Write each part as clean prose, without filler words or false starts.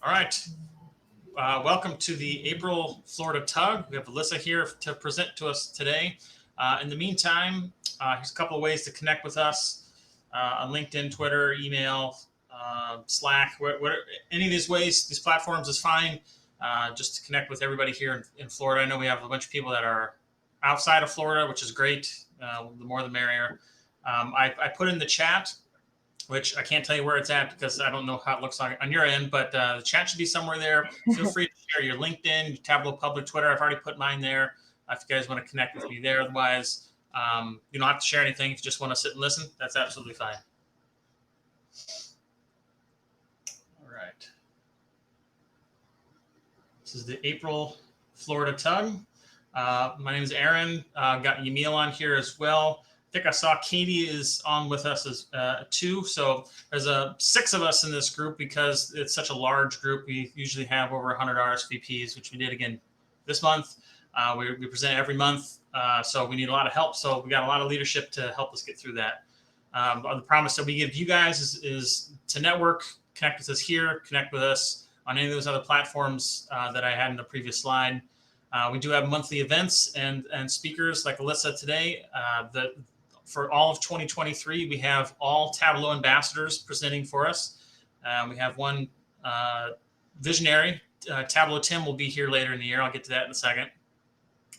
All right. Welcome to the April Florida TUG. We have Elisa here to present to us today. In the meantime, here's a couple of ways to connect with us on LinkedIn, Twitter, email, Slack, any of these ways, these platforms is fine. Just to connect with everybody here in Florida. I know we have a bunch of people that are outside of Florida, which is great. The more the merrier. I put in the chat, which I can't tell you where it's at because I don't know how it looks on your end, but the chat should be somewhere there. Feel free to share your LinkedIn, your Tableau Public, Twitter. I've already put mine there. If you guys want to connect with me there. Otherwise, you don't have to share anything. If you just want to sit and listen, that's absolutely fine. All right. This is the April Florida TUG. My name is Aaron. Got Yamil on here as well. I think I saw Katie is on with us as too. So there's 6 of us in this group because it's such a large group. We usually have over 100 RSVPs, which we did again this month. We present every month, so we need a lot of help. So we got a lot of leadership to help us get through that. The promise that we give you guys is to network, connect with us here, connect with us on any of those other platforms that I had in the previous slide. We do have monthly events and speakers like Elisa today. For all of 2023, we have all Tableau ambassadors presenting for us. We have one visionary. Tableau Tim will be here later in the year. I'll get to that in a second.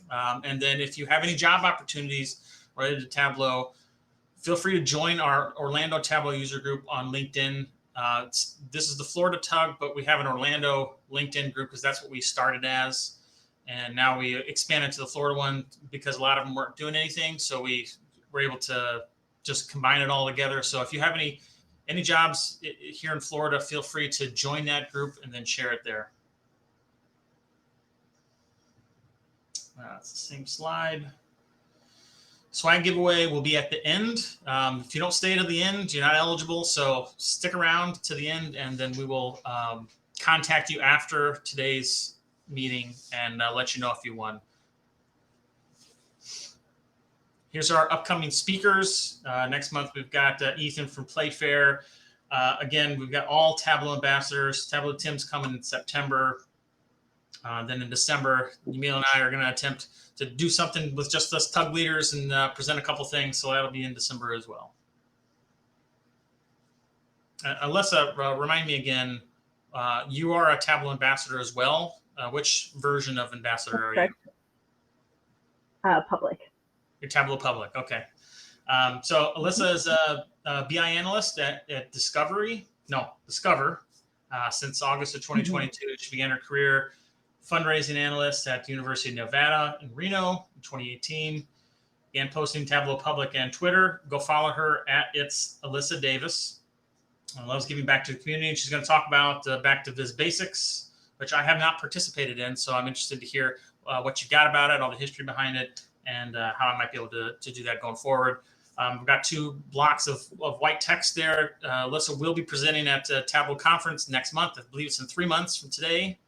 And then if you have any job opportunities related to Tableau, feel free to join our Orlando Tableau user group on LinkedIn. This is the Florida TUG, but we have an Orlando LinkedIn group because that's what we started as. And now we expanded to the Florida one because a lot of them weren't doing anything. So we were able to just combine it all together. So if you have any jobs here in Florida, feel free to join that group and then share it there. It's the same slide. Swag giveaway will be at the end. If you don't stay to the end, you're not eligible. So stick around to the end, and then we will contact you after today's meeting and let you know if you won. Here's our upcoming speakers. Next month, we've got Ethan from Playfair. Again, we've got all Tableau ambassadors. Tableau Tim's coming in September. Then in December, Yamil and I are going to attempt to do something with just us TUG leaders and present a couple things. So that'll be in December as well. Elisa, remind me again, you are a Tableau ambassador as well. Which version of ambassador are you? Public. Your Tableau Public, okay. So Elisa is a BI analyst at Discover since August of 2022. She began her career fundraising analyst at the University of Nevada in Reno in 2018. Began posting Tableau Public and Twitter. Go follow her at It's Elisa Davis. Loves giving back to the community. And she's going to talk about back to Viz Basics, which I have not participated in. So I'm interested to hear what you've got about it, all the history behind it, and how I might be able to do that going forward. We've got 2 blocks of white text there. Elisa will be presenting at Tableau Conference next month. I believe it's in 3 months from today,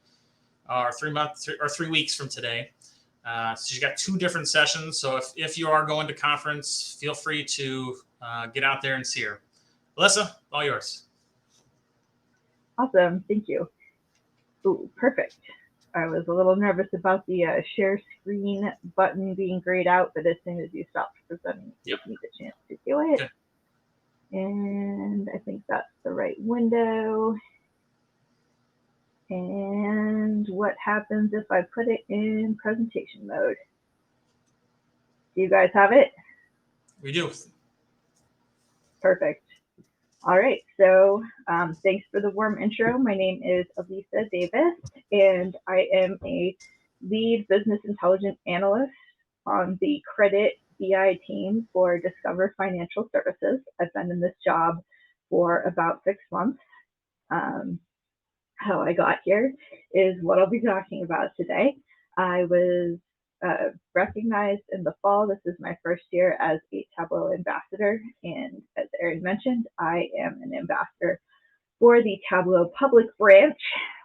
or 3 weeks from today. So she's got 2 different sessions. So if you are going to conference, feel free to get out there and see her. Elisa, all yours. Awesome. Thank you. Ooh, perfect. I was a little nervous about the share screen button being grayed out, but as soon as you stopped presenting, you give me the chance to do it. Okay. And I think that's the right window. And what happens if I put it in presentation mode? Do you guys have it? We do. Perfect. All right, so thanks for the warm intro. My name is Elisa Davis, and I am a lead business intelligence analyst on the credit BI team for Discover Financial Services. I've been in this job for about 6 months. How I got here is what I'll be talking about today. I was recognized in the fall. This is my first year as a Tableau ambassador, and as Aaron mentioned, I am an ambassador for the Tableau Public branch,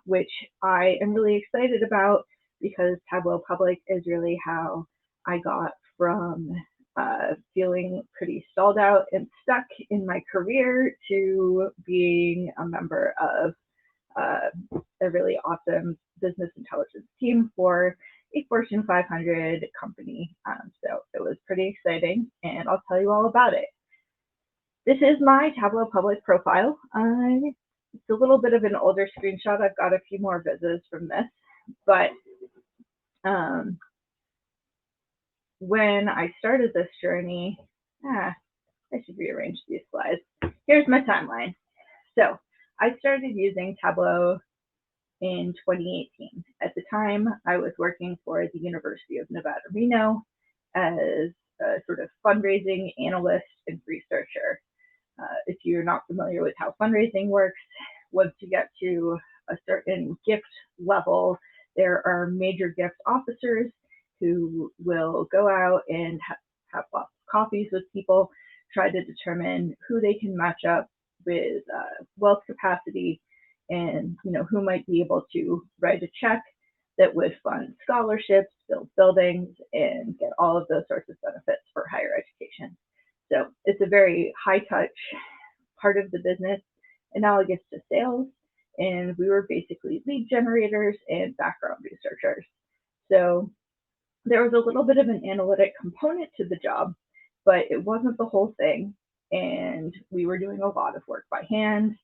which I am really excited about because Tableau Public is really how I got from feeling pretty stalled out and stuck in my career to being a member of a really awesome business intelligence team for a Fortune 500 company. So it was pretty exciting, and I'll tell you all about it. This is my Tableau Public profile. It's a little bit of an older screenshot. I've got a few more Vizes from this, but when I started this journey, I should rearrange these slides. Here's my timeline. So I started using Tableau in 2018. At the time, I was working for the University of Nevada, Reno as a sort of fundraising analyst and researcher. If you're not familiar with how fundraising works, once you get to a certain gift level, there are major gift officers who will go out and have lots of coffees with people, try to determine who they can match up with wealth capacity, and who might be able to write a check that would fund scholarships, build buildings, and get all of those sorts of benefits for higher education. So it's a very high-touch part of the business, analogous to sales, and we were basically lead generators and background researchers. So there was a little bit of an analytic component to the job, but it wasn't the whole thing, and we were doing a lot of work by hand.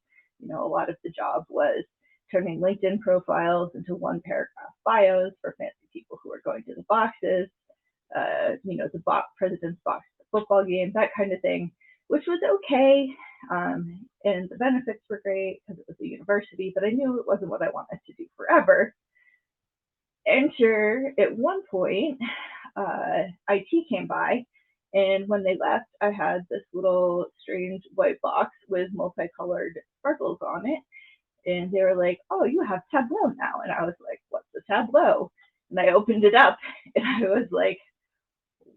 A lot of the job was turning LinkedIn profiles into one-paragraph bios for fancy people who are going to the boxes, the president's box at the football game, that kind of thing, which was okay. And the benefits were great because it was a university, but I knew it wasn't what I wanted to do forever. Enter, at one point, IT came by, and when they left, I had this little strange white box with multicolored sparkles on it. And they were like, "Oh, you have Tableau now." And I was like, "What's a Tableau?" And I opened it up, and I was like,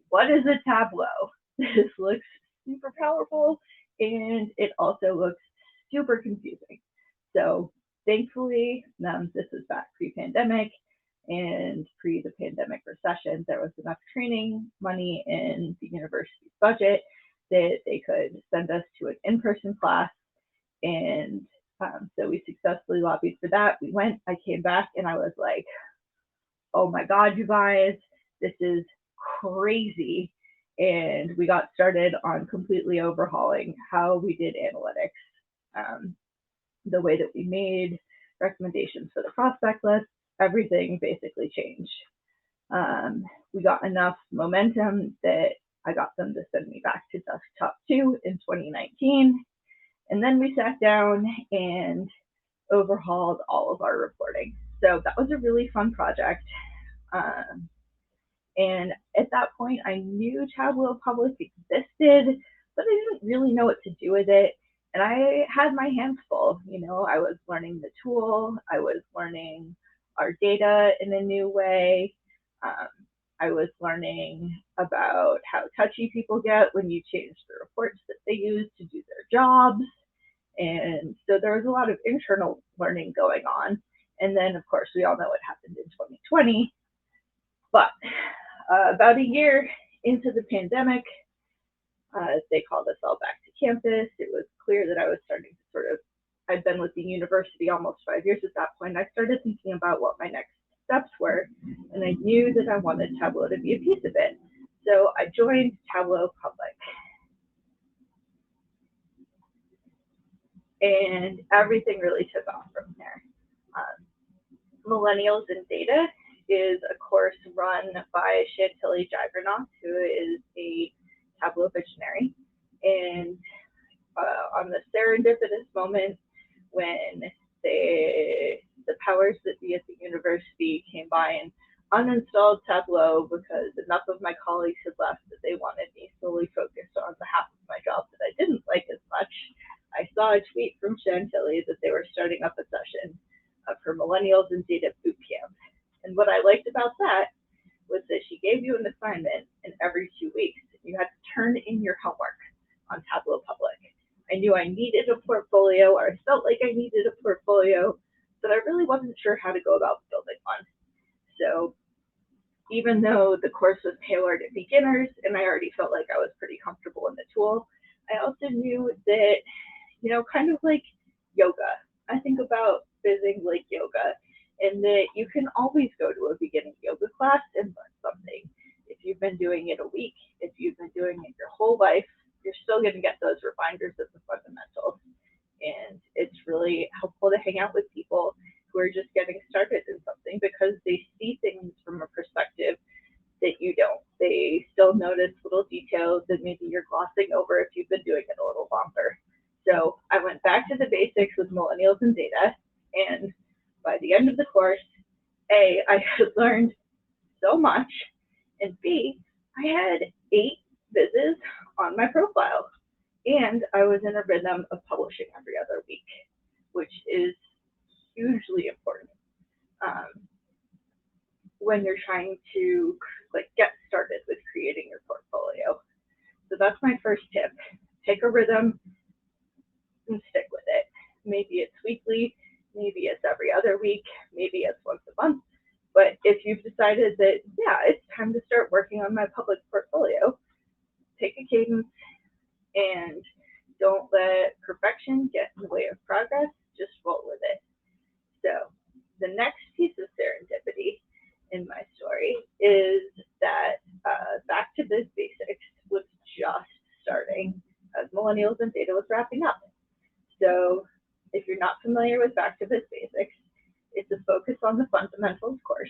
"What is a Tableau? This looks super powerful, and it also looks super confusing." So thankfully, this is back pre-pandemic, and pre the pandemic recession, there was enough training money in the university's budget that they could send us to an in-person class. And so we successfully lobbied for that. We went, I came back, and I was like, "Oh my God, you guys, this is crazy." And we got started on completely overhauling how we did analytics, the way that we made recommendations for the prospect list. Everything basically changed. We got enough momentum that I got them to send me back to Desktop 2 in 2019. And then we sat down and overhauled all of our reporting. So that was a really fun project. And at that point, I knew Tableau Public existed, but I didn't really know what to do with it. And I had my hands full. I was learning the tool. I was learning our data in a new way. I was learning about how touchy people get when you change the reports that they use to do their jobs. And so there was a lot of internal learning going on. And then, of course, we all know what happened in 2020. But about a year into the pandemic, they called us all back to campus. It was clear that I was starting to I'd been with the university almost 5 years at that point. I started thinking about what my next steps were, and I knew that I wanted Tableau to be a piece of it. So I joined Tableau Public. And everything really took off from there. Millennials in Data is a course run by Chantilly Jaggernaut, who is a Tableau visionary. And on the serendipitous moment when the powers that be at the university came by and uninstalled Tableau because enough of my colleagues had left that they wanted me solely focused on the half of my job that I didn't like as much, I saw a tweet from Chantilly that they were starting up a session for Millennials in Data Bootcamp. And what I liked about that was that she gave you an assignment, and every 2 weeks you had to turn in your homework on Tableau Public. I knew I needed a portfolio, or I felt like I needed a portfolio, but I really wasn't sure how to go about building one. So even though the course was tailored at beginners and I already felt like I was pretty comfortable in the tool, I also knew that, kind of like yoga, I think about fizzing like yoga, in that you can always go to a beginning yoga class and learn something. If you've been doing it a week, if you've been doing it your whole life, you're still going to get those reminders of the fundamentals. And it's really helpful to hang out with people who are just getting started in something, because they see things from a perspective that you don't. They still notice little details that maybe you're glossing over if you've been doing it a little longer. So I went back to the basics with millennials and data, and by the end of the course, A, I had learned so much, and B, I had 8 Vizes on my profile, and I was in a rhythm of publishing every other week, which is hugely important when you're trying to get started with creating your portfolio. So that's my first tip. Take a rhythm and stick with it. Maybe it's weekly, maybe it's every other week, maybe it's once a month. But if you've decided that, yeah, it's time to start working on my public portfolio, take a cadence and don't let perfection get in the way of progress. Just roll with it. So the next piece of serendipity in my story is that Back to Viz Basics was just starting as millennials and data was wrapping up. So if you're not familiar with Back to Viz Basics, it's a focus on the fundamentals course.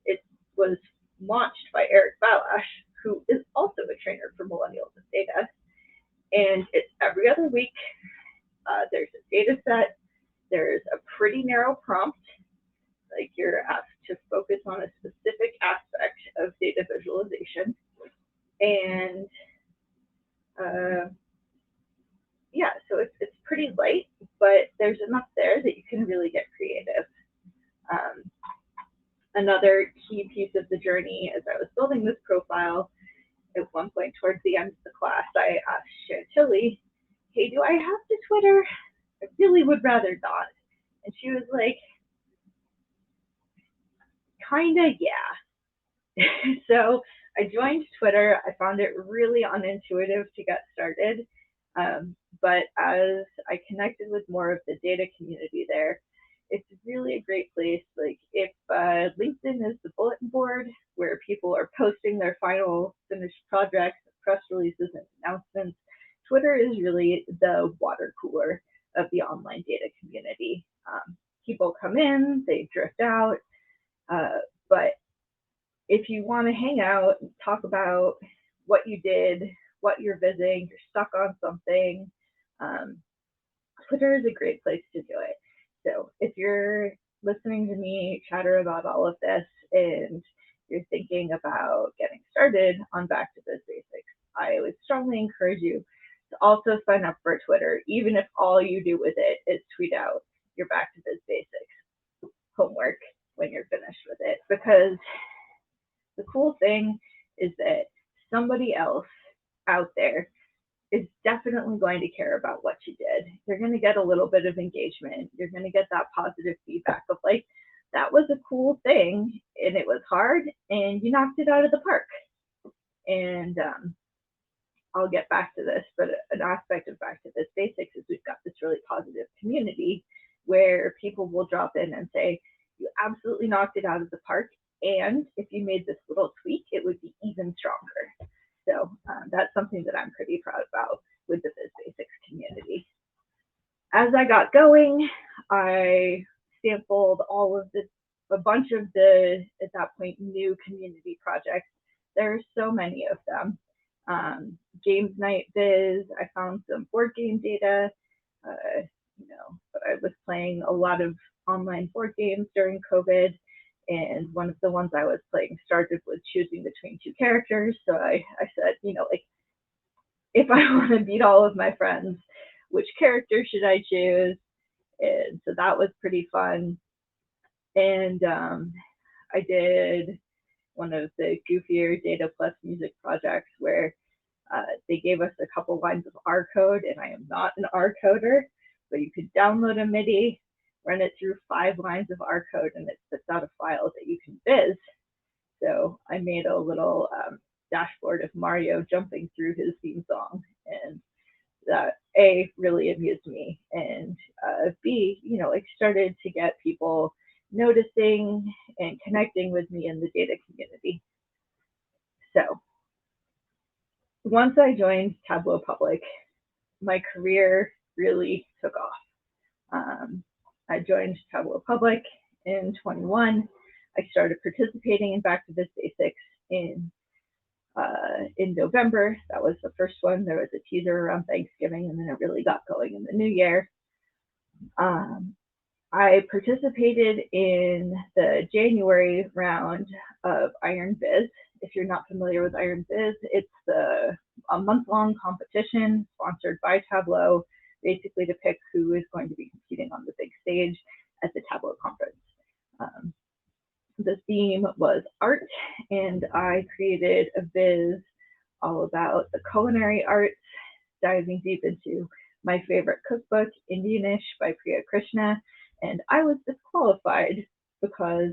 It was launched by Eric Balash, who is also a trainer for millennials and data. And it's every other week. There's a data set. There's a pretty narrow prompt. Like, you're asked to focus on a specific aspect of data visualization. And yeah, so it's pretty light, but there's enough there that you can really get creative. Another key piece of the journey, as I was building this profile, at one point towards the end of the class, I asked Chantilly, hey, do I have to Twitter? I really would rather not. And she was like, kinda, yeah. So I joined Twitter. I found it really unintuitive to get started. But as I connected with more of the data community there, it's really a great place. Like, if LinkedIn is the bulletin board where people are posting their final finished projects, press releases, and announcements, Twitter is really the water cooler of the online data community. People come in, they drift out, but if you want to hang out and talk about what you did, what you're visiting, you're stuck on something, Twitter is a great place to do it. So if you're listening to me chatter about all of this and you're thinking about getting started on Back to Viz Basics, I would strongly encourage you to also sign up for Twitter, even if all you do with it is tweet out your Back to Viz Basics homework when you're finished with it. Because the cool thing is that somebody else out there is definitely going to care about what you did. You're going to get a little bit of engagement. You're going to get that positive feedback of like, that was a cool thing and it was hard and you knocked it out of the park. And I'll get back to this, but an aspect of Back to Viz Basics is we've got this really positive community where people will drop in and say, you absolutely knocked it out of the park. And if you made this little tweak, it would be even stronger. So that's something that I'm pretty proud about with the Viz Basics community. As I got going, I sampled a bunch of the, at that point, new community projects. There are so many of them. Games Night Viz, I found some board game data. But I was playing a lot of online board games during COVID. And one of the ones I was playing started with choosing between 2 characters. So I said, if I want to beat all of my friends, which character should I choose? And so that was pretty fun. And I did one of the goofier data plus music projects where they gave us a couple lines of R code, and I am not an R coder, but you could download a MIDI, run it through 5 lines of R code, and it spits out a file that you can viz. So I made a little dashboard of Mario jumping through his theme song, and that A, really amused me, and B, like started to get people noticing and connecting with me in the data community. So once I joined Tableau Public, my career really took off. I joined Tableau Public in 21. I started participating in Back to Viz Basics in November. That was the first one. There was a teaser around Thanksgiving, and then it really got going in the new year. I participated in the January round of Iron Viz. If you're not familiar with Iron Viz, it's a month-long competition sponsored by Tableau, basically to pick who is going to be competing on the big stage at the Tableau conference. The theme was art, and I created a viz all about the culinary arts, diving deep into my favorite cookbook, Indianish by Priya Krishna, and I was disqualified because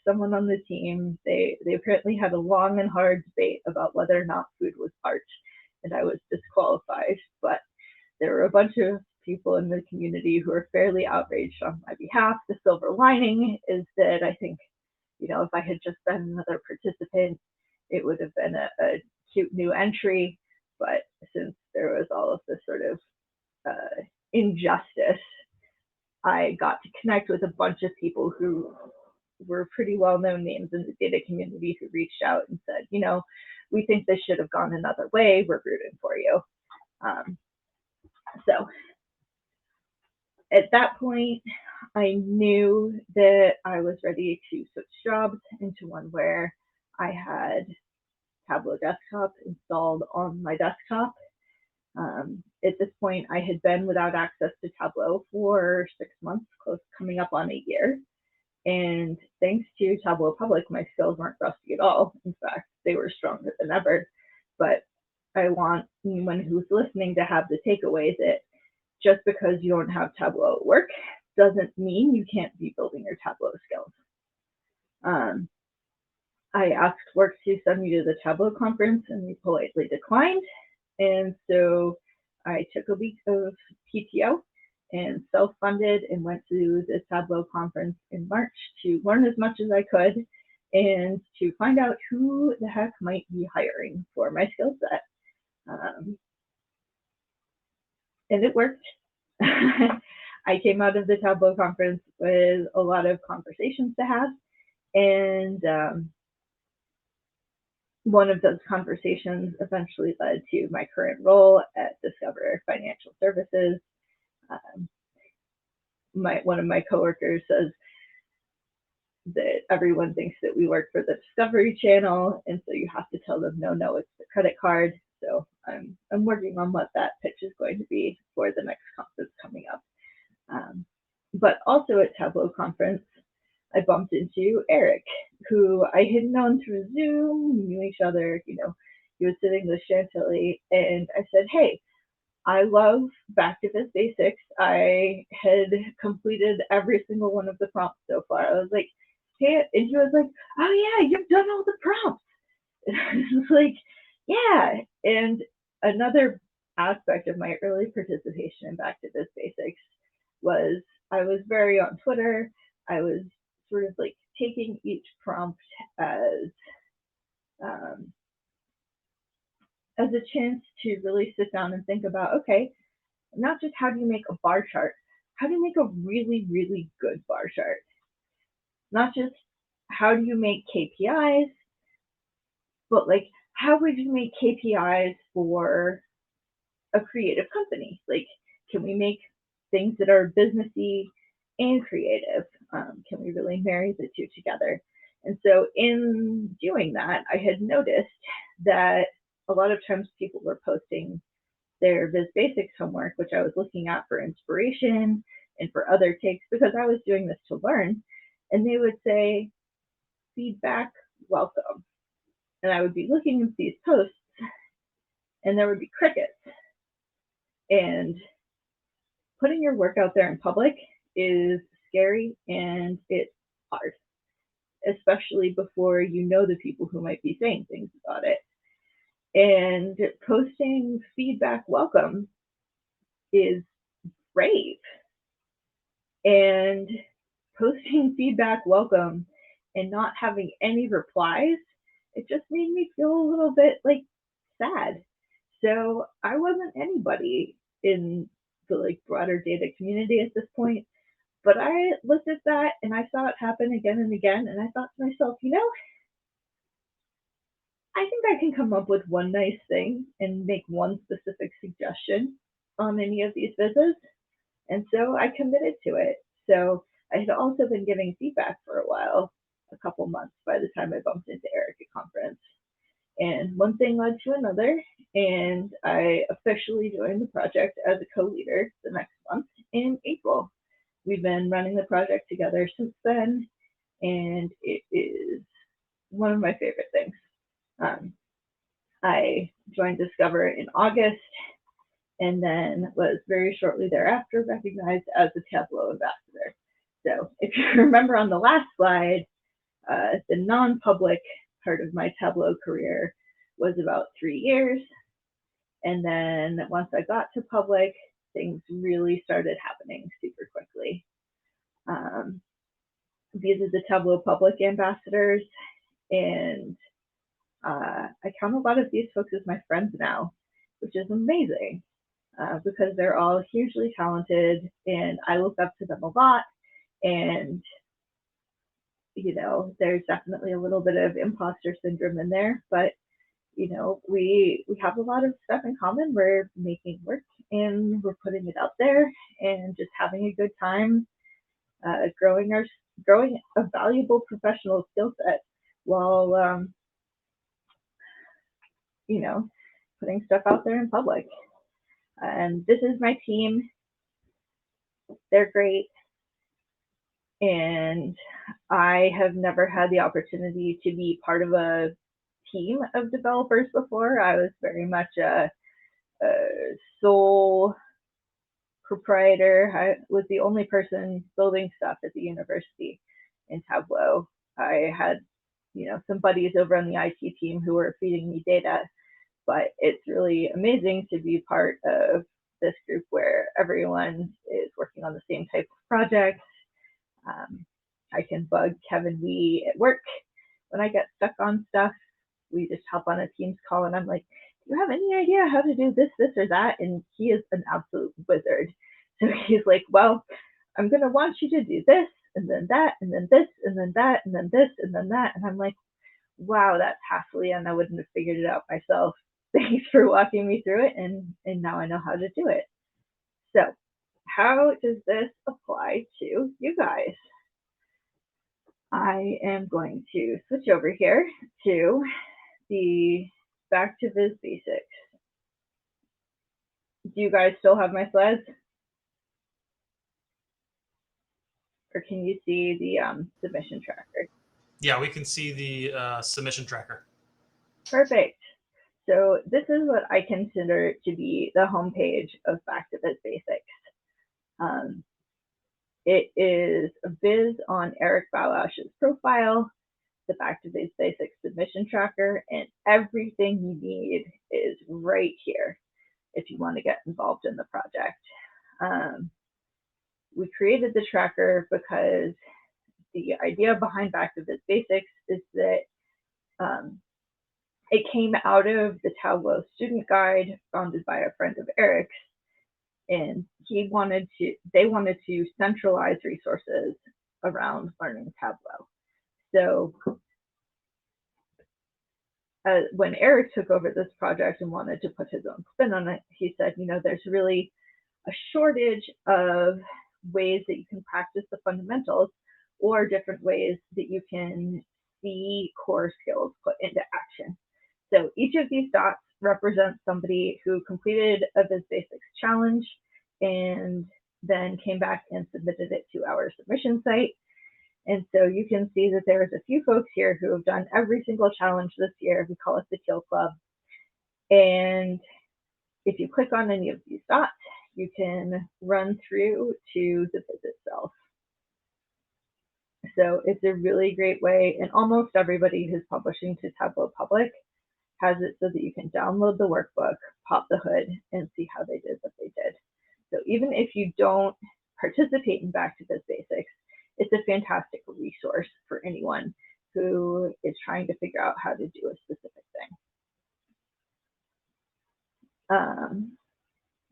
someone on the team, they apparently had a long and hard debate about whether or not food was art, and I was disqualified, but there were a bunch of people in the community who were fairly outraged on my behalf. The silver lining is that I think, if I had just been another participant, it would have been a cute new entry, but since there was all of this sort of injustice, I got to connect with a bunch of people who were pretty well-known names in the data community who reached out and said, we think this should have gone another way. We're rooting for you. So at that point, I knew that I was ready to switch jobs into one where I had Tableau Desktop installed on my desktop. At this point, I had been without access to Tableau for 6 months, coming up on a year. And thanks to Tableau Public, my skills weren't rusty at all. In fact, they were stronger than ever. But I want anyone who's listening to have the takeaway that just because you don't have Tableau at work doesn't mean you can't be building your Tableau skills. I asked work to send me to the Tableau conference, and we politely declined. And so I took a week of PTO and self-funded and went to the Tableau conference in March to learn as much as I could and to find out who the heck might be hiring for my skill set. And it worked. I came out of the Tableau conference with a lot of conversations to have, and one of those conversations eventually led to my current role at Discover Financial Services. One of my coworkers says that everyone thinks that we work for the Discovery Channel, and so you have to tell them, no, it's the credit card. So I'm working on what that pitch is going to be for the next conference coming up. But also at Tableau conference, I bumped into Eric, who I had known through Zoom, knew each other, he was sitting with Chantilly, and I said, hey, I love Back to Viz Basics. I had completed every single one of the prompts so far. I was like, hey, and he was like, oh yeah, you've done all the prompts. And I was like, yeah. And another aspect of my early participation in Back to Viz Basics was I was very on Twitter. I was sort of like taking each prompt as a chance to really sit down and think about, okay, not just how do you make a bar chart, how do you make a really, really good bar chart? Not just how do you make KPIs, but like, how would you make KPIs for a creative company? Like, can we make things that are businessy and creative? Can we really marry the two together? And so in doing that, I had noticed that a lot of times people were posting their Viz Basics homework, which I was looking at for inspiration and for other takes because I was doing this to learn. And they would say, feedback, welcome. And I would be looking at these posts and there would be crickets. And putting your work out there in public is scary and it's hard, especially before you know the people who might be saying things about it. And posting feedback welcome is brave. And posting feedback welcome and not having any replies, it just made me feel a little bit like sad. So I wasn't anybody in the like broader data community at this point, but I looked at that and I saw it happen again and again, and I thought to myself, I think I can come up with one nice thing and make one specific suggestion on any of these visits. And so I committed to it. So I had also been giving feedback for a while, a couple months by the time I bumped into Eric at conference. And one thing led to another, and I officially joined the project as a co-leader the next month in April. We've been running the project together since then, and it is one of my favorite things. I joined Discover in August, and then was very shortly thereafter recognized as the Tableau Ambassador. So if you remember on the last slide, the non-public part of my Tableau career was about 3 years. And then once I got to public, things really started happening super quickly. These are the Tableau Public Ambassadors, and I count a lot of these folks as my friends now, which is amazing because they're all hugely talented, and I look up to them a lot. And there's definitely a little bit of imposter syndrome in there, but we have a lot of stuff in common. We're making work and we're putting it out there and just having a good time, growing a valuable professional skill set while putting stuff out there in public. And this is my team. They're great. And I have never had the opportunity to be part of a team of developers before. I was very much a sole proprietor. I was the only person building stuff at the university in Tableau. I had, some buddies over on the IT team who were feeding me data, but it's really amazing to be part of this group where everyone is working on the same type of project. I can bug Kevin Wee at work when I get stuck on stuff. We just hop on a Teams call and I'm like, do you have any idea how to do this, this, or that? And he is an absolute wizard. So he's like, well, I'm going to want you to do this, and then that, and then this, and then that, and then this, and then that. And I'm like, wow, that's hassly, and I wouldn't have figured it out myself. Thanks for walking me through it, and now I know how to do it. So how does this apply to you guys? I am going to switch over here to back to Viz Basics. Do you guys still have my slides? Or can you see the submission tracker? Yeah, we can see the submission tracker. Perfect. So this is what I consider to be the homepage of Back to Viz Basics. It is a viz on Eric Balash's profile, the Back to Viz Basics submission tracker, and everything you need is right here if you want to get involved in the project. We created the tracker because the idea behind Back to Viz Basics is that it came out of the Tableau student guide founded by a friend of Eric's, and they wanted to centralize resources around learning Tableau. So when Eric took over this project and wanted to put his own spin on it, he said, there's really a shortage of ways that you can practice the fundamentals or different ways that you can see core skills put into action. So each of these dots represents somebody who completed a Viz Basics challenge and then came back and submitted it to our submission site. And so you can see that there's a few folks here who have done every single challenge this year. We call it the Teal Club. And if you click on any of these dots, you can run through to the viz itself. So it's a really great way, and almost everybody who's publishing to Tableau Public has it so that you can download the workbook, pop the hood, and see how they did what they did. So even if you don't participate in Back to Viz Basics, it's a fantastic resource for anyone who is trying to figure out how to do a specific thing.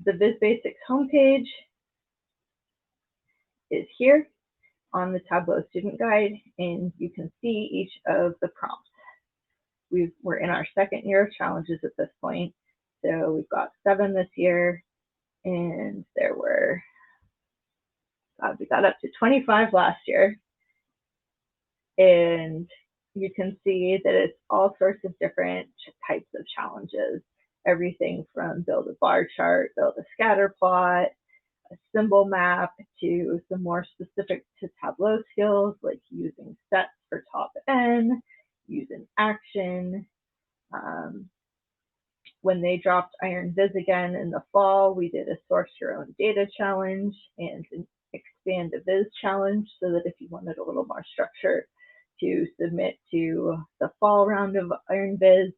The Viz Basics homepage is here on the Tableau student guide, and you can see each of the prompts. We're in our second year of challenges at this point. So we've got 7 this year, and there were, we got up to 25 last year. And you can see that it's all sorts of different types of challenges. Everything from build a bar chart, build a scatter plot, a symbol map, to some more specific to Tableau skills, like using sets for top N, using action. When they dropped Iron Viz again in the fall, we did a source your own data challenge and an expand a Viz challenge, so that if you wanted a little more structure to submit to the fall round of Iron Viz,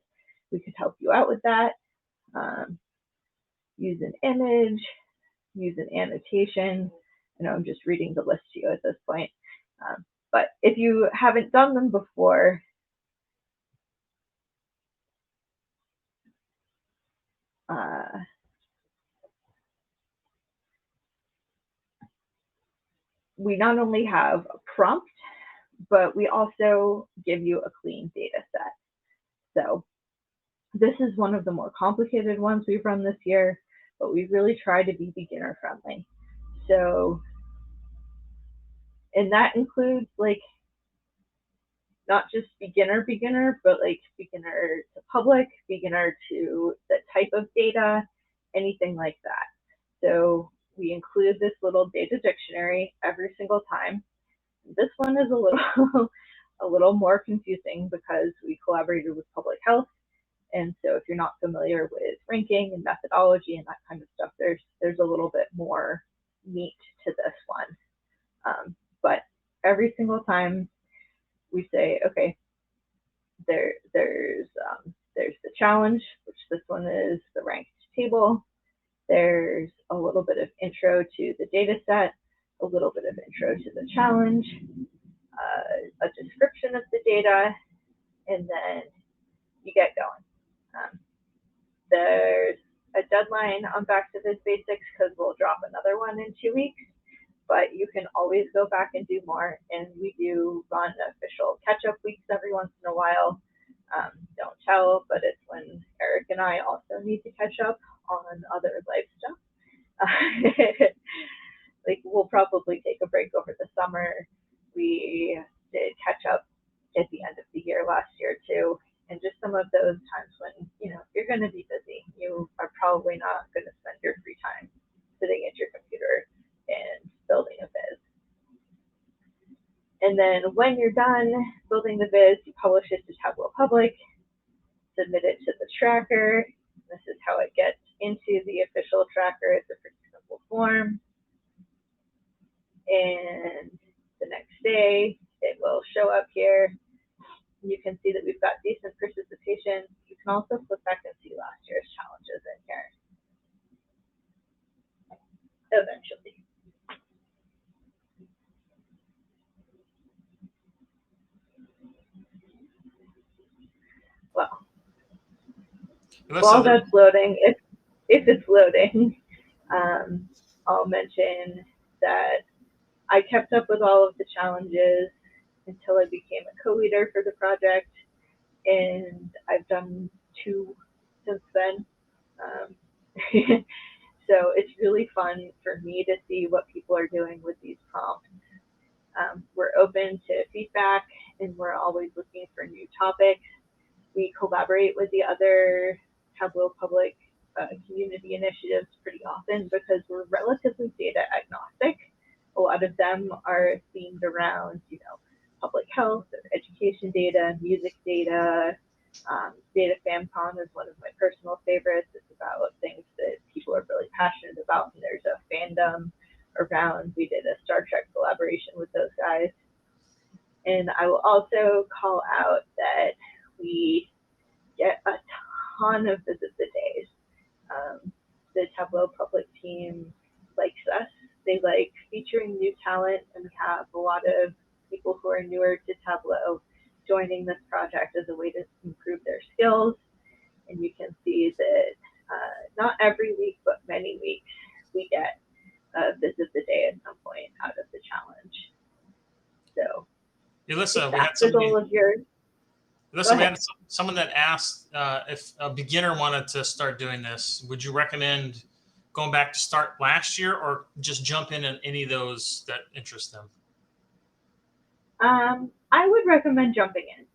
we could help you out with that. Use an image, use an annotation. I know I'm just reading the list to you at this point. But if you haven't done them before, we not only have a prompt, but we also give you a clean data set. So this is one of the more complicated ones we've run this year, but we really try to be beginner friendly. So, and that includes like not just beginner, but like beginner to public, beginner to the type of data, anything like that. So we include this little data dictionary every single time. This one is a little more confusing because we collaborated with public health. And so if you're not familiar with ranking and methodology and that kind of stuff, there's a little bit more meat to this one. But every single time we say, okay, there's the challenge, which this one is the ranked table. There's a little bit of intro to the data set, a little bit of intro to the challenge, a description of the data, and then you get going. There's a deadline on Back to Viz Basics because we'll drop another one in 2 weeks, but you can always go back and do more. And we do run official catch-up weeks every once in a while. Don't tell, but it's when Eric and I also need to catch up on other life stuff. Like we'll probably take a break over the summer. We did catch up at the end of the year last year too. And just some of those times when, you're going to be busy. You are probably not going to spend your free time sitting at your computer and building a Viz. And then when you're done building the Viz, you publish it to Tableau Public, submit it to the tracker. This is how it gets into the official tracker. It's a pretty simple form. And the next day, it will show up here. You can see that we've got decent participation. You can also flip back and see last year's challenges in here. Eventually. Well, while that's loading, if it's loading, I'll mention that I kept up with all of the challenges until I became a co-leader for the project, and I've done 2 since then. So it's really fun for me to see what people are doing with these prompts. We're open to feedback, and we're always looking for new topics. We collaborate with the other Tableau Public community initiatives pretty often because we're relatively data agnostic. A lot of them are themed around, public health, education data, music data. Datafam is one of my personal favorites. It's about things that people are really passionate about, and there's a fandom around. We did a Star Trek collaboration with those guys. And I will also call out that we get a ton of visits a day. The Tableau Public team likes us. They like featuring new talent, and we have a lot of people who are newer to Tableau joining this project as a way to improve their skills. And you can see that not every week, but many weeks, we get a Viz of the Day at some point out of the challenge. So, Elisa, we had somebody. Listen, we had someone that asked if a beginner wanted to start doing this, would you recommend going back to start last year or just jump in any of those that interest them? I would recommend jumping in.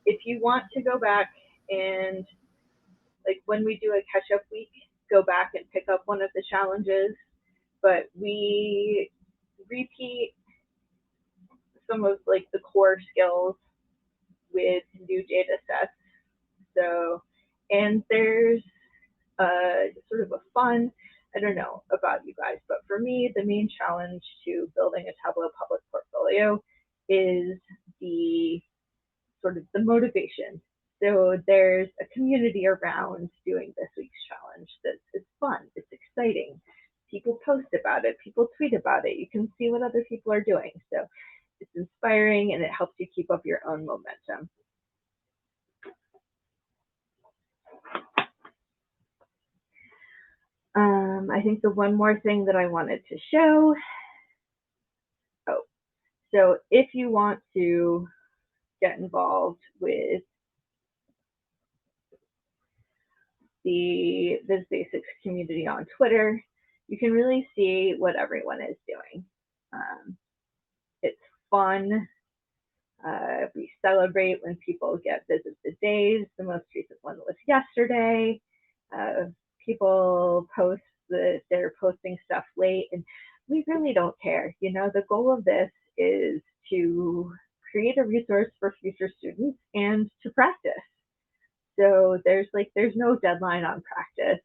If you want to go back and, like, when we do a catch-up week, go back and pick up one of the challenges, but we repeat some of like the core skills with new data sets. So, and there's sort of a fun, I don't know about you guys, but for me, the main challenge to building a Tableau public portfolio is the sort of the motivation. So there's a community around doing this week's challenge it's fun, it's exciting. People post about it, people tweet about it, you can see what other people are doing. So it's inspiring and it helps you keep up your own momentum. I think the one more thing that I wanted to show, so if you want to get involved with the Viz Basics community on Twitter, you can really see what everyone is doing. It's fun. We celebrate when people get Viz of the Days. The most recent one was yesterday. People post that they're posting stuff late, and we really don't care. You know, the goal of this is to create a resource for future students and to practice. So there's no deadline on practice.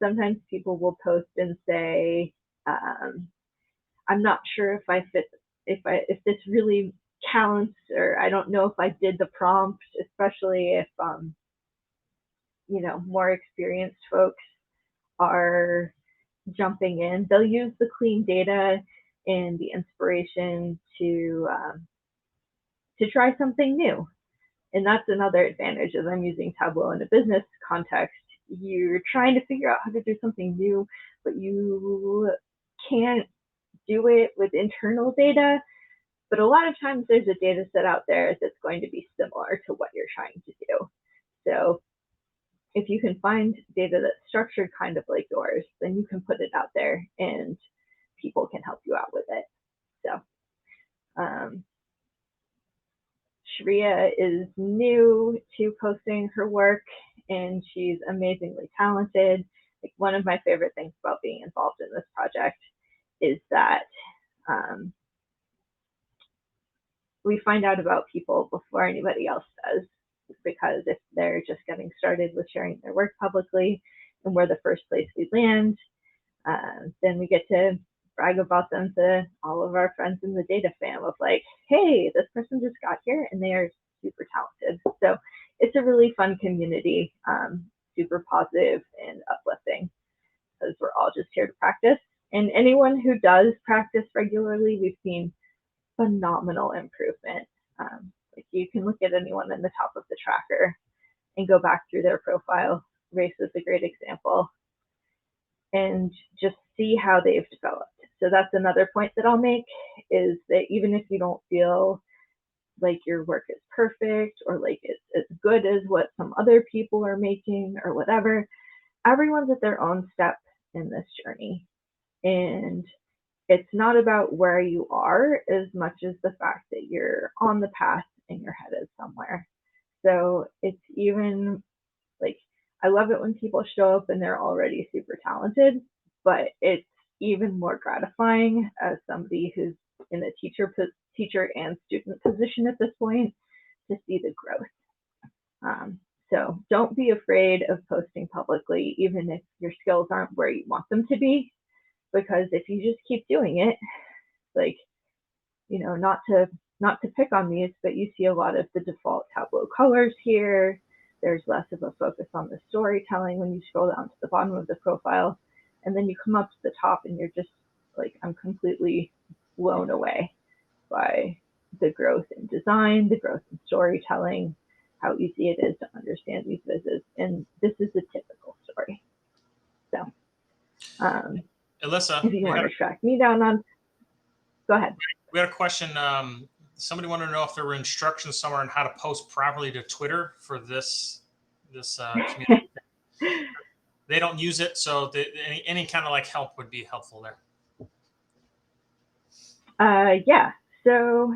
Sometimes people will post and say, I'm not sure if this really counts, or I don't know if I did the prompt, especially if you know, more experienced folks are jumping in. They'll use the clean data and the inspiration to try something new. And that's another advantage as I'm using Tableau in a business context. You're trying to figure out how to do something new, but you can't do it with internal data. But a lot of times there's a data set out there that's going to be similar to what you're trying to do. So if you can find data that's structured kind of like yours, then you can put it out there and people can help you out with it. So Shreya is new to posting her work and she's amazingly talented. Like, one of my favorite things about being involved in this project is that we find out about people before anybody else does, because if they're just getting started with sharing their work publicly and we're the first place we land, then we get to brag about them to all of our friends in the data fam of like, hey, this person just got here and they are super talented. So it's a really fun community, super positive and uplifting, because we're all just here to practice. And anyone who does practice regularly, we've seen phenomenal improvement. Like, you can look at anyone in the top of the tracker and go back through their profile. Race is a great example, and just see how they've developed. So that's another point that I'll make, is that even if you don't feel like your work is perfect or like it's as good as what some other people are making or whatever, everyone's at their own step in this journey. And it's not about where you are as much as the fact that you're on the path and you're headed somewhere. So it's even like, I love it when people show up and they're already super talented, but it's even more gratifying as somebody who's in a teacher and student position at this point to see the growth. So don't be afraid of posting publicly, even if your skills aren't where you want them to be, because if you just keep doing it, like, you know, not to pick on these, but you see a lot of the default Tableau colors here. There's less of a focus on the storytelling when you scroll down to the bottom of the profile. And then you come up to the top and you're just like, I'm completely blown away by the growth in design, the growth in storytelling, how easy it is to understand these vizzes. And this is a typical story. So Elisa, if you want to track me down on, go ahead. We had a question. Somebody wanted to know if there were instructions somewhere on how to post properly to Twitter for this community. They don't use it, so any kind of like help would be helpful there. Yeah, so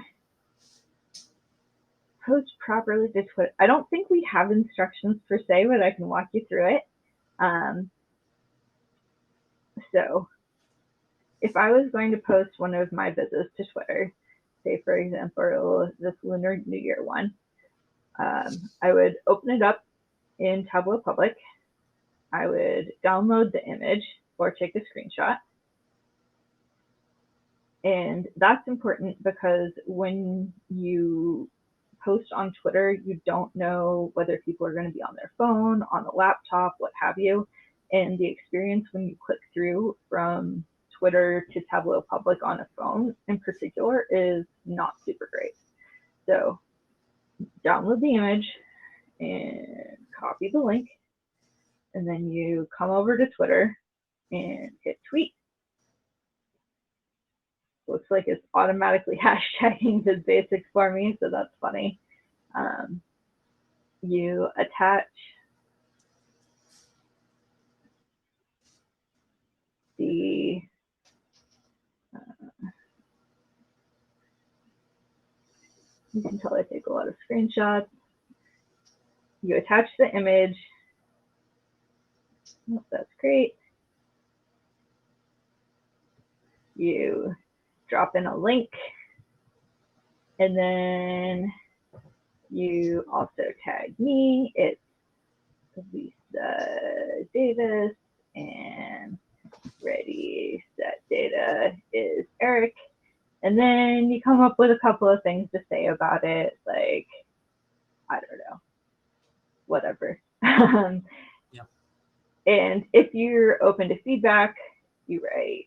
post properly to Twitter. I don't think we have instructions per se, but I can walk you through it. So if I was going to post one of my vizzes to Twitter, say for example, this Lunar New Year one, I would open it up in Tableau Public. I would download the image or take a screenshot. And that's important because when you post on Twitter, you don't know whether people are going to be on their phone, on a laptop, what have you. And the experience when you click through from Twitter to Tableau Public on a phone in particular is not super great. So download the image and copy the link. And then you come over to Twitter and hit tweet. Looks like it's automatically hashtagging Viz Basics for me, so that's funny. You attach the you can tell I take a lot of screenshots. You attach the image. Oh, that's great. You drop in a link, and then you also tag me. It's Elisa Davis, and ready, set, data is Eric. And then you come up with a couple of things to say about it, like, I don't know, whatever. Yeah. And if you're open to feedback, you write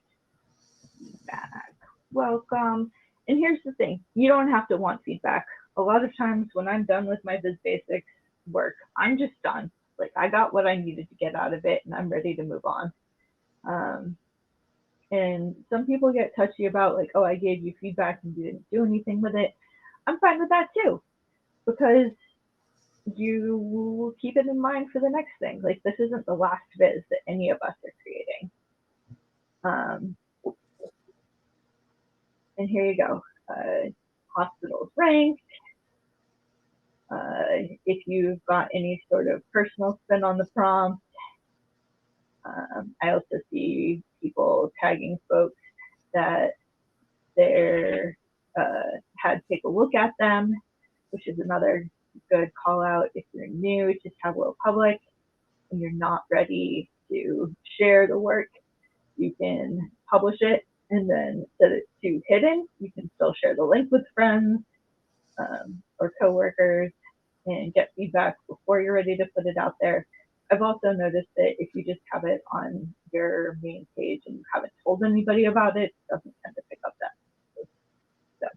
feedback, welcome. And here's the thing, you don't have to want feedback. A lot of times when I'm done with my Viz Basics work, I'm just done. Like, I got what I needed to get out of it and I'm ready to move on. And some people get touchy about like, oh, I gave you feedback and you didn't do anything with it. I'm fine with that too, because you will keep it in mind for the next thing. Like, this isn't the last Viz that any of us are creating. And here you go. Hospitals ranked. If you've got any sort of personal spin on the prompt. I also see people tagging folks that they're had take a look at them, which is another good call out if you're new to Tableau Public and you're not ready to share the work. You can publish it and then set it to hidden. You can still share the link with friends or coworkers and get feedback before you're ready to put it out there. I've also noticed that if you just have it on your main page and you haven't told anybody about it, it doesn't tend to pick up that. So.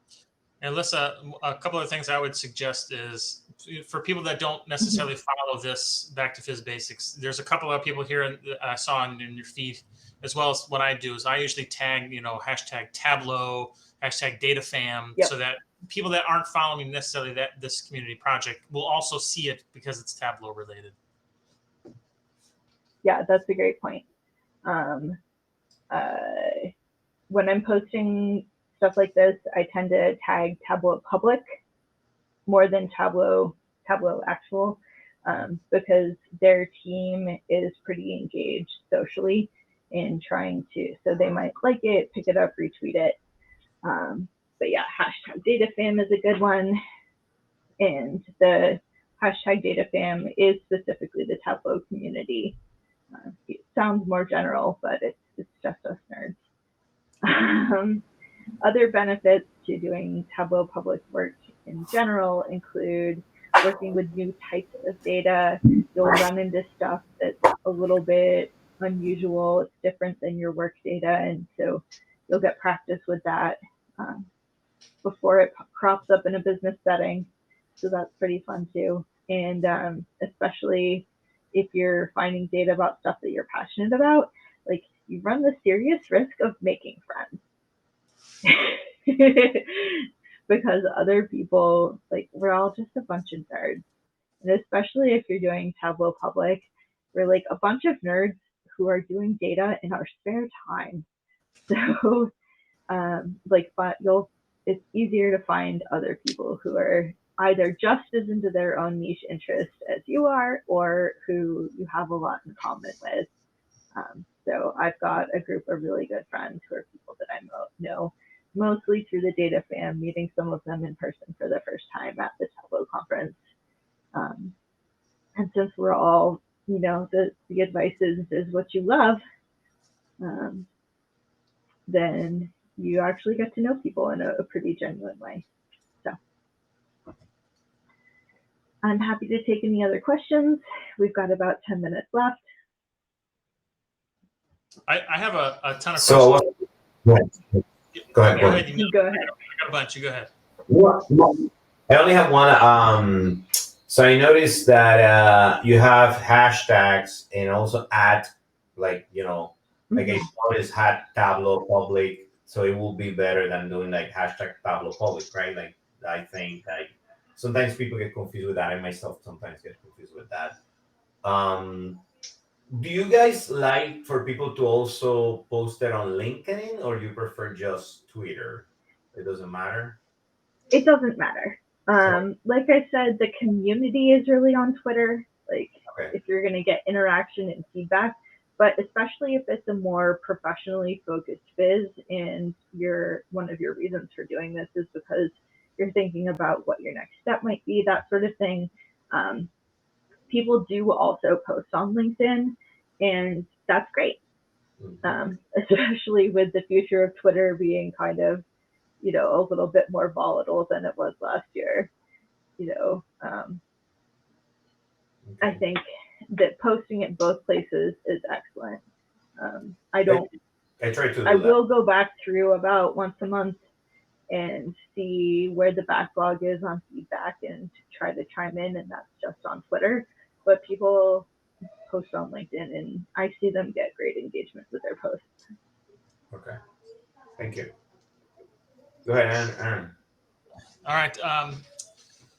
And Alyssa, a couple of things I would suggest is for people that don't necessarily follow this back to Viz Basics, there's a couple of people here I saw in your feed, as well as what I do is I usually tag, hashtag Tableau, hashtag datafam, so that people that aren't following necessarily this community project will also see it because it's Tableau related. Yeah, that's a great point. When I'm posting stuff like this, I tend to tag Tableau Public more than Tableau Actual, because their team is pretty engaged socially in trying to, so they might like it, pick it up, retweet it. But yeah, hashtag datafam is a good one. And the hashtag datafam is specifically the Tableau community. It sounds more general, but it's just us nerds. Other benefits to doing Tableau Public work in general include working with new types of data. You'll run into stuff that's a little bit unusual. It's different than your work data, and so you'll get practice with that before it crops up in a business setting. So that's pretty fun too. And especially if you're finding data about stuff that you're passionate about, like you run the serious risk of making friends. Because other people, like we're all just a bunch of nerds. And especially if you're doing Tableau Public, we're like a bunch of nerds who are doing data in our spare time. So it's easier to find other people who are either just as into their own niche interest as you are, or who you have a lot in common with. So I've got a group of really good friends who are people that I know mostly through the datafam, meeting some of them in person for the first time at the Tableau conference. And since we're all, the advice is what you love, then you actually get to know people in a pretty genuine way. So I'm happy to take any other questions. We've got about 10 minutes left. I have a ton of questions. Go ahead. Go ahead. I got a bunch. You go ahead. I only have one. So I noticed that you have hashtags and also add, like I always had Tableau Public, so it will be better than doing like hashtag Tableau Public, right? Like I think sometimes people get confused with that. I myself sometimes get confused with that. Do you guys like for people to also post it on LinkedIn, or you prefer just Twitter? It doesn't matter? It doesn't matter. Like I said, the community is really on Twitter. Like if you're going to get interaction and feedback, but especially if it's a more professionally focused biz, and one of your reasons for doing this is because you're thinking about what your next step might be, that sort of thing. People do also post on LinkedIn, and that's great. Especially with the future of Twitter being kind of, a little bit more volatile than it was last year. I think that posting it both places is excellent. I will go back through about once a month and see where the backlog is on feedback and try to chime in, and that's just on Twitter. But people post on LinkedIn, and I see them get great engagement with their posts. Okay, thank you. Go ahead, Aaron. All right.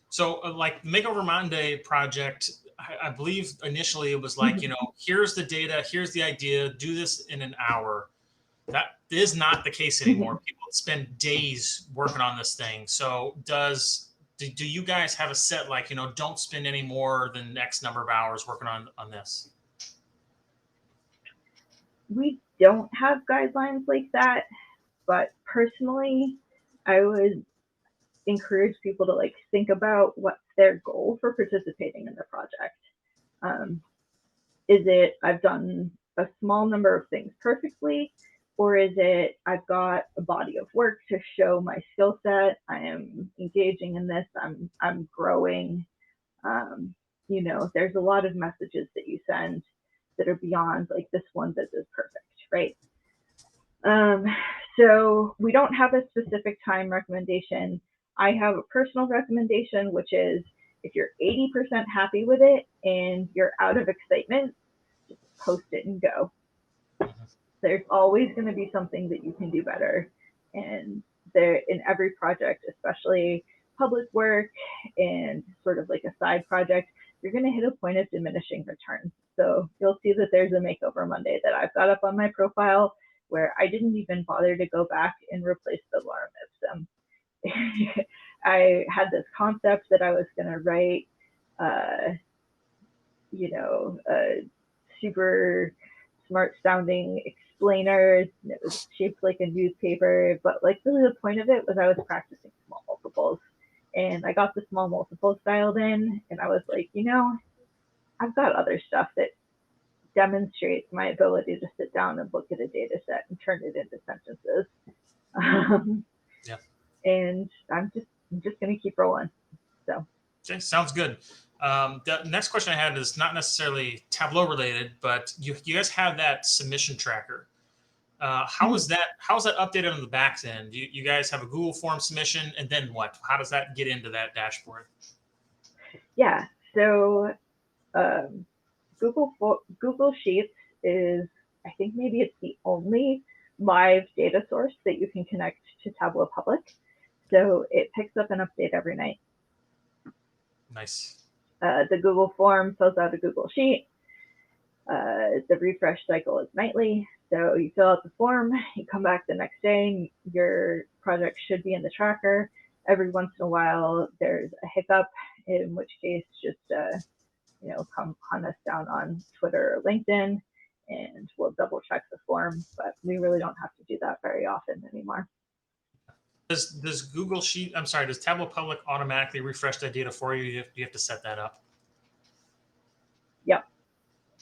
So like Makeover Monday project, I believe initially it was like, here's the data, here's the idea, do this in an hour. That is not the case anymore. People spend days working on this thing. So do you guys have a set, like, don't spend any more than X number of hours working on this? We don't have guidelines like that, but personally, I would encourage people to think about what's their goal for participating in the project. Is it I've done a small number of things perfectly, or is it I've got a body of work to show my skill set, I am engaging in this, I'm growing. There's a lot of messages that you send that are beyond this one Viz is perfect, right? So we don't have a specific time recommendation. I have a personal recommendation, which is if you're 80% happy with it and you're out of excitement, just post it and go. There's always going to be something that you can do better. And in every project, especially public work and sort of like a side project, you're going to hit a point of diminishing returns. So you'll see that there's a Makeover Monday that I've got up on my profile where I didn't even bother to go back and replace the lorem ipsum. I had this concept that I was going to write, a super smart sounding explainer. It was shaped like a newspaper, but really the point of it was I was practicing small multiples, and I got the small multiples dialed in, and I was like, I've got other stuff that demonstrates my ability to sit down and look at a data set and turn it into sentences. And I'm just going to keep rolling. So Okay, sounds good. The next question I had is not necessarily Tableau related, but you guys have that submission tracker. How is that? How is that updated on the back end? You guys have a Google form submission, and then what? How does that get into that dashboard? Yeah, so Google Sheets is, I think maybe it's the only live data source that you can connect to Tableau Public. So it picks up an update every night. Nice. The Google form fills out a Google Sheet. The refresh cycle is nightly. So you fill out the form, you come back the next day, and your project should be in the tracker. Every once in a while, there's a hiccup, in which case just come hunt us down on Twitter or LinkedIn, and we'll double check the form. But we really don't have to do that very often anymore. Does Google Sheet? I'm sorry. Does Tableau Public automatically refresh that data for you? You have to set that up. Yep.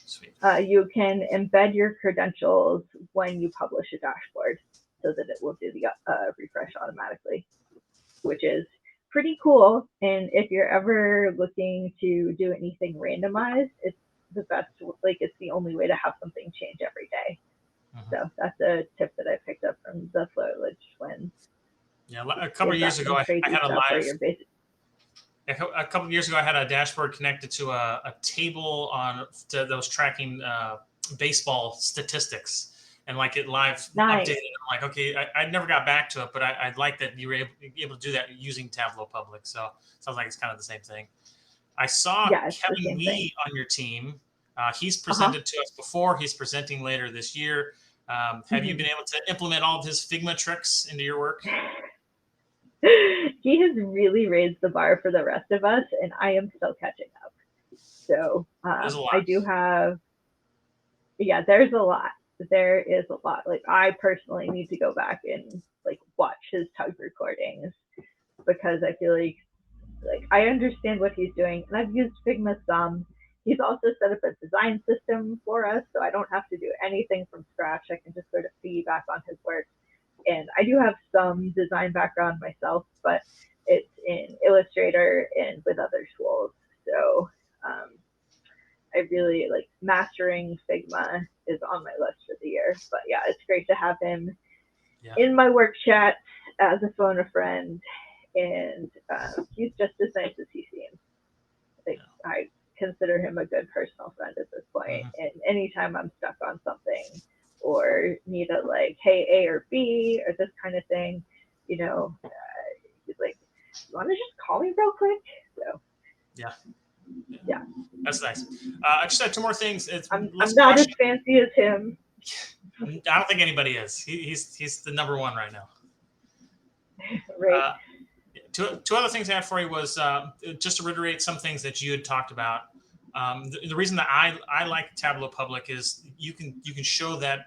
Sweet. You can embed your credentials when you publish a dashboard, so that it will do the refresh automatically, which is pretty cool. And if you're ever looking to do anything randomized, it's the best. Like, it's the only way to have something change every day. So that's a tip that I picked up from the Florida Twins. Yeah, a couple of years ago, I had a live. A couple of years ago, I had a dashboard connected to a table that was tracking baseball statistics, and like it live updated. I'm like, okay, I never got back to it, but I'd like that you were able to do that using Tableau Public. So it sounds like it's kind of the same thing. I saw Kevin Lee on your team. He's presented to us before. He's presenting later this year. Have you been able to implement all of his Figma tricks into your work? He has really raised the bar for the rest of us, and I am still catching up. So I do have, there's a lot. There is a lot. Like, I personally need to go back and like watch his TUG recordings, because I feel like I understand what he's doing, and I've used Figma some. He's also set up a design system for us, so I don't have to do anything from scratch. I can just sort of piggyback on his work. And I do have some design background myself, but it's in Illustrator and with other tools. So I really like mastering Figma is on my list for the year. But yeah, it's great to have him in my work chat as a phone a friend. And he's just as nice as he seems. I consider him a good personal friend at this point. And anytime I'm stuck on something, or need a hey, A or B or this kind of thing, he's like, you want to just call me real quick? So yeah, that's nice. I just had two more things. I'm not as fancy as him. I don't think anybody is. He's the number one right now. Right. Two other things I had for you was just to reiterate some things that you had talked about. The reason that I like Tableau Public is you can show that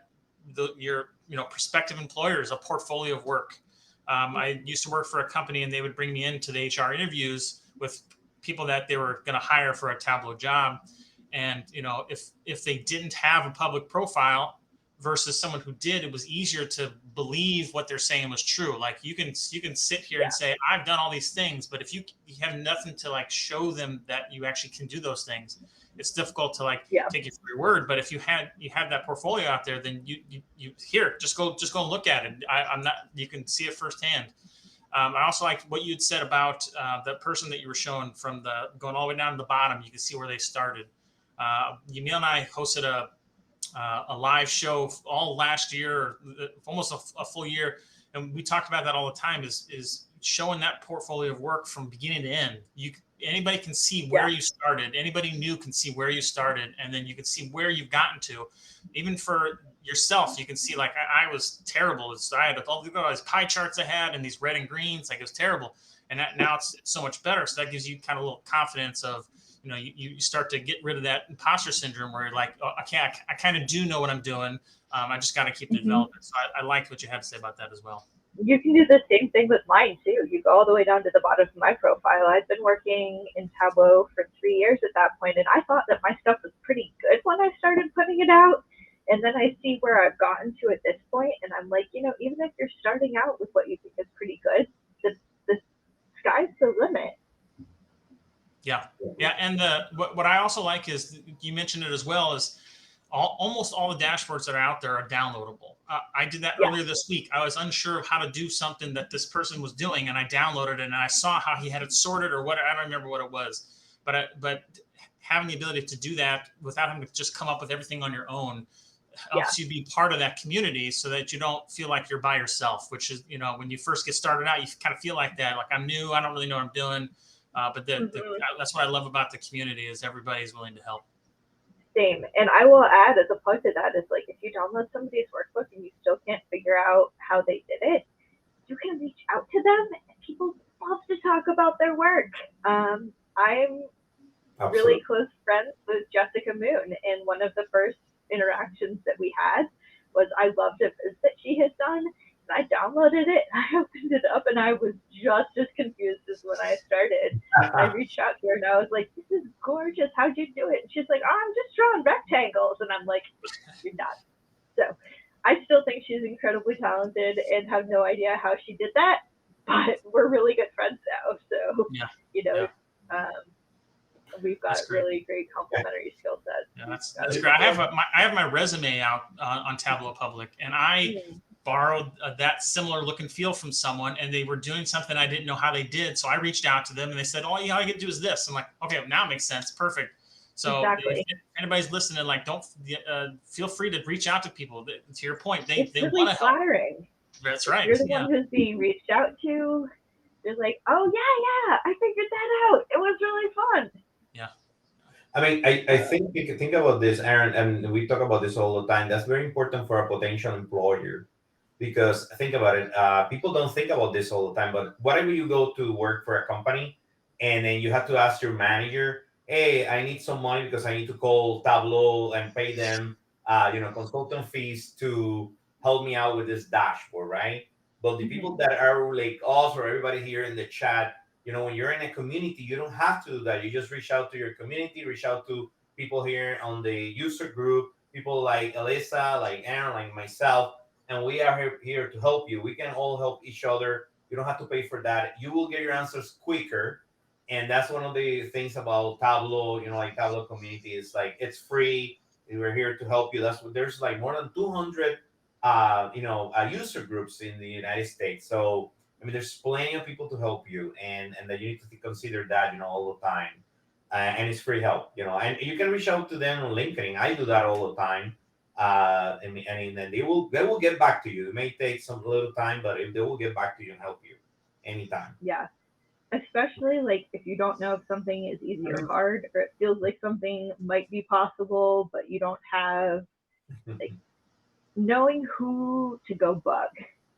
your prospective employers a portfolio of work. I used to work for a company, and they would bring me into the HR interviews with people that they were going to hire for a Tableau job, and if they didn't have a public profile versus someone who did, it was easier to believe what they're saying was true. Like, you can sit here and say, I've done all these things, but if you have nothing to show them that you actually can do those things, it's difficult to take you for your word. But if you have that portfolio out there, then you here, just go and look at it. You can see it firsthand. I also liked what you'd said about that person that you were showing from going all the way down to the bottom. You can see where they started. Yamil and I hosted a live show all last year, almost a full year, and we talked about that all the time. Is showing that portfolio of work from beginning to end. Anybody can see where you started. Anybody new can see where you started, and then you can see where you've gotten to. Even for yourself, you can see I was terrible. I had all these pie charts I had and these red and greens. It was terrible, and now it's so much better. So that gives you kind of a little confidence of. You start to get rid of that imposter syndrome where you're like, oh, I kind of do know what I'm doing. I just got to keep developing. So I liked what you had to say about that as well. You can do the same thing with mine too. You go all the way down to the bottom of my profile. I've been working in Tableau for 3 years at that point, and I thought that my stuff was pretty good when I started putting it out. And then I see where I've gotten to at this point, and I'm like, even if you're starting out with what you think is pretty good, the sky's the limit. Yeah. And what I also like is, you mentioned it as well, is almost all the dashboards that are out there are downloadable. I did that earlier this week. I was unsure of how to do something that this person was doing, and I downloaded it, and I saw how he had it sorted, or what, I don't remember what it was, but having the ability to do that without having to just come up with everything on your own helps you be part of that community, so that you don't feel like you're by yourself, which is, when you first get started out, you kind of feel like that, like, I'm new, I don't really know what I'm doing. But that's what I love about the community, is everybody's willing to help. Same. And I will add, as a plug to that, is like, if you download somebody's workbook and you still can't figure out how they did it, you can reach out to them, and people love to talk about their work. I'm really close friends with Jessica Moon, and one of the first interactions that we had was, I loved a Viz that she had done, and I downloaded it, and I opened it up, and I was just as confused as when I started. I reached out to her, and I was like, this is gorgeous, how'd you do it? And she's like, oh, I'm just drawing rectangles, and I'm like, you're not. So I still think she's incredibly talented, and have no idea how she did that, but we're really good friends now, so we've got really great complementary skill sets. Yeah, that's great. I have my resume out on Tableau Public, and I borrowed that similar look and feel from someone, and they were doing something I didn't know how they did. So I reached out to them, and they said, "Oh, all you can do is this." I'm like, "Okay, now it makes sense. Perfect." So if anybody's listening, like, don't feel free to reach out to people. To your point, they really want to help. Flattering. That's right. You're the one who's being reached out to. You're like, "Oh yeah, I figured that out. It was really fun." Yeah. I mean, I think you can think about this, Aaron, and we talk about this all the time. That's very important for a potential employer, because think about it. People don't think about this all the time, but whatever you go to work for a company, and then you have to ask your manager, hey, I need some money because I need to call Tableau and pay them, consultant fees to help me out with this dashboard, right? But the people that are like us or everybody here in the chat, when you're in a community, you don't have to do that. You just reach out to your community, reach out to people here on the user group, people like Elisa, like Aaron, like myself, and we are here to help you. We can all help each other. You don't have to pay for that. You will get your answers quicker. And that's one of the things about Tableau, like Tableau community is like, it's free. We're here to help you. That's what there's like more than 200, user groups in the United States. So, I mean, there's plenty of people to help you, and that you need to consider that, all the time. And it's free help, and you can reach out to them on LinkedIn. I do that all the time. And then they will get back to you. It may take some little time, but they will get back to you and help you anytime. Yeah. Especially like if you don't know if something is easy or hard, or it feels like something might be possible, but you don't have, like, knowing who to go bug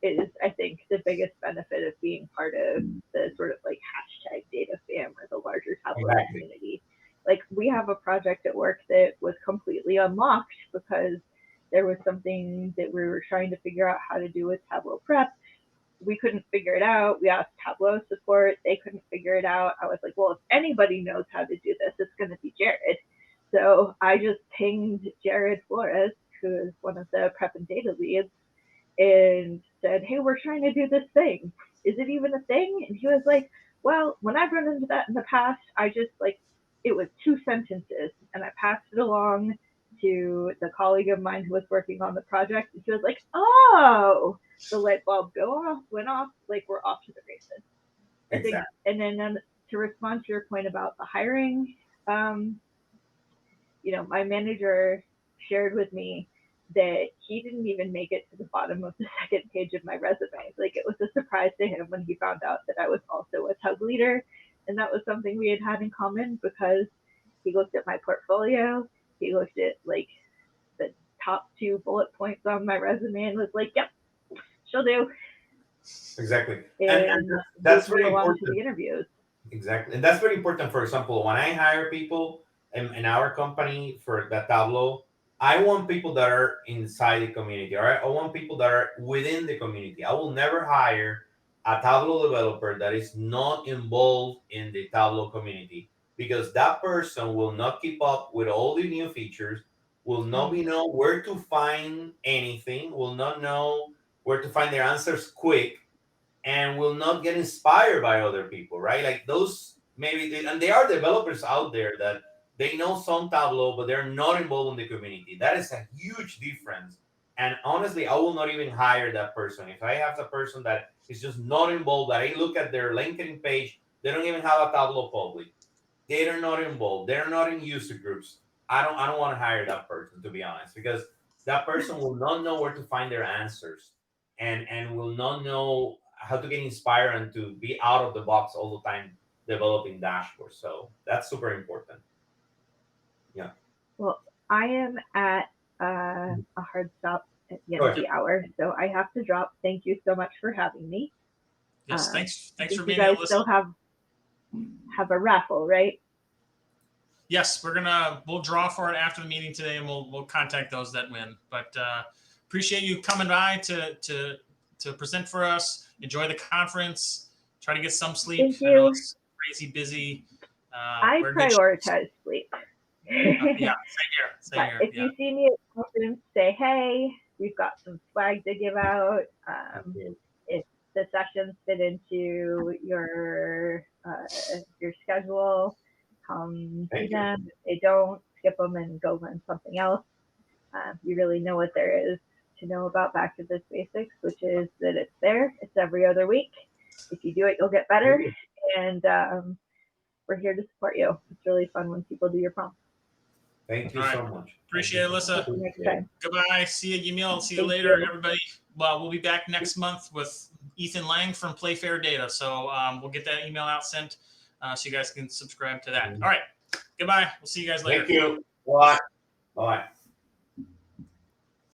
is, I think, the biggest benefit of being part of the sort of like hashtag datafam or the larger Tableau community. Like, we have a project at work that was completely unlocked because there was something that we were trying to figure out how to do with Tableau Prep. We couldn't figure it out. We asked Tableau support. They couldn't figure it out. I was like, well, if anybody knows how to do this, it's going to be Jared. So I just pinged Jared Flores, who is one of the prep and data leads, and said, hey, we're trying to do this thing. Is it even a thing? And he was like, well, when I've run into that in the past, I just it was 2 sentences, and I passed it along to the colleague of mine who was working on the project, and she was like, oh, the light bulb went off, like, we're off to the races. I think, and then to respond to your point about the hiring, my manager shared with me that he didn't even make it to the bottom of the second page of my resume. Like, it was a surprise to him when he found out that I was also a TUG leader, and that was something we had in common, because he looked at my portfolio, he looked at like the top 2 bullet points on my resume and was like, yep, she'll do. Exactly. And that's very important important to the interviews. Exactly. And that's very important. For example, when I hire people in our company for the Tableau, I want people that are inside the community. All right. I want people that are within the community. I will never hire a Tableau developer that is not involved in the Tableau community, because that person will not keep up with all the new features, will not know where to find anything, will not know where to find their answers quick, and will not get inspired by other people, right? Like, those maybe, and there are developers out there that they know some Tableau, but they're not involved in the community. That is a huge difference. And honestly, I will not even hire that person. If I have a person that is just not involved, that I look at their LinkedIn page, they don't even have a Tableau Public. They're not involved. They're not in user groups. I don't want to hire that person, to be honest, because that person will not know where to find their answers, and will not know how to get inspired and to be out of the box all the time developing dashboards. So that's super important. Yeah. Well, I am at a hard stop at the end of the hour, so I have to drop. Thank you so much for having me. Yes, thanks for being here. You here. guys still have a raffle, right? Yes, we'll draw for it after the meeting today, and we'll contact those that win. But appreciate you coming by to present for us. Enjoy the conference. Try to get some sleep. Thank you. I know it's crazy busy. I prioritize sleep. Yeah, same here. If you see me at the conference, say hey. We've got some swag to give out. If the sessions fit into your schedule, come to them. If they don't, skip them and go learn something else. You really know what there is to know about back to Viz Basics, which is that it's there. It's every other week. If you do it, you'll get better. And we're here to support you. It's really fun when people do your prompts. Thank you so much. Appreciate it, Alyssa. Goodbye. See you, Yamil. See you later, everybody. Well, we'll be back next month with Ethan Lang from Playfair Data. So we'll get that email out sent so you guys can subscribe to that. All right. Goodbye. We'll see you guys later. Thank you. Bye. Bye.